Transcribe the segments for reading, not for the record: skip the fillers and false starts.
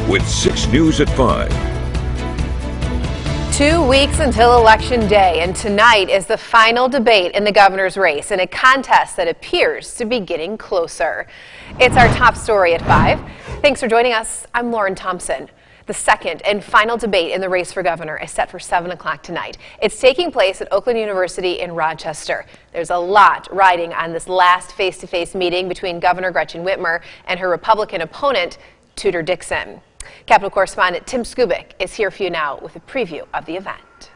with 6 News at 5. 2 weeks until Election Day, and tonight is the final debate in the governor's race in a contest that appears to be getting closer. It's our top story at 5. Thanks for joining us. I'm Lauren Thompson. The second and final debate in the race for governor is set for 7 o'clock tonight. It's taking place at Oakland University in Rochester. There's a lot riding on this last face-to-face meeting between Governor Gretchen Whitmer and her Republican opponent, Tudor Dixon. Capitol correspondent Tim Skubic is here for you now with a preview of the event.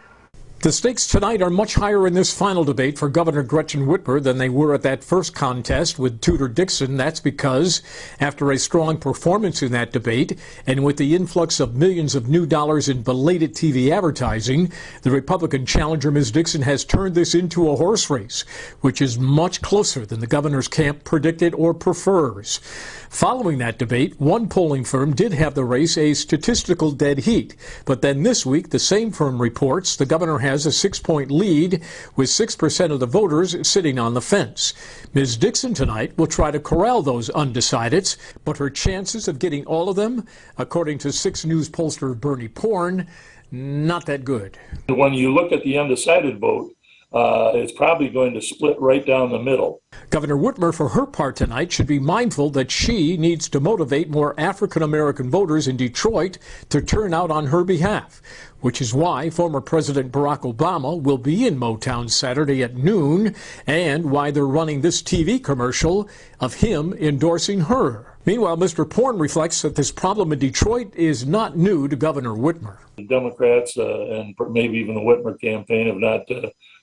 The stakes tonight are much higher in this final debate for Governor Gretchen Whitmer than they were at that first contest with Tudor Dixon. That's because after a strong performance in that debate and with the influx of millions of new dollars in belated TV advertising, the Republican challenger, Ms. Dixon, has turned this into a horse race, which is much closer than the governor's camp predicted or prefers. Following that debate, one polling firm did have the race a statistical dead heat. But then this week, the same firm reports the governor has a 6-point lead with 6% of the voters sitting on the fence. Ms. Dixon tonight will try to corral those undecideds, but her chances of getting all of them, according to 6 News pollster Bernie Porn, not that good. When you look at the undecided vote, it's probably going to split right down the middle. Governor Whitmer, for her part tonight, should be mindful that she needs to motivate more African-American voters in Detroit to turn out on her behalf, which is why former President Barack Obama will be in Motown Saturday at noon, and why they're running this TV commercial of him endorsing her. Meanwhile, Mr. Porn reflects that this problem in Detroit is not new to Governor Whitmer. The Democrats and maybe even the Whitmer campaign have not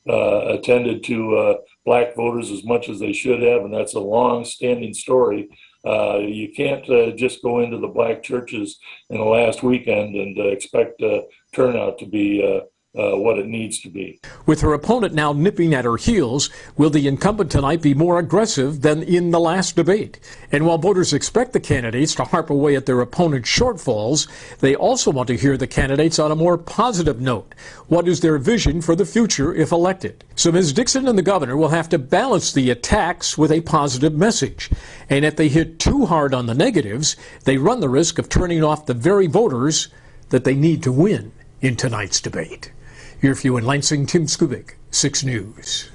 attended to black voters as much as they should have, and that's a long-standing story. You can't just go into the black churches in the last weekend and expect turnout to be what it needs to be. With her opponent now nipping at her heels, will the incumbent tonight be more aggressive than in the last debate? And while voters expect the candidates to harp away at their opponent's shortfalls, they also want to hear the candidates on a more positive note. What is their vision for the future if elected? So Ms. Dixon and the governor will have to balance the attacks with a positive message. And if they hit too hard on the negatives, they run the risk of turning off the very voters that they need to win in tonight's debate. Here for you in Lansing, Tim Skubic, 6 News.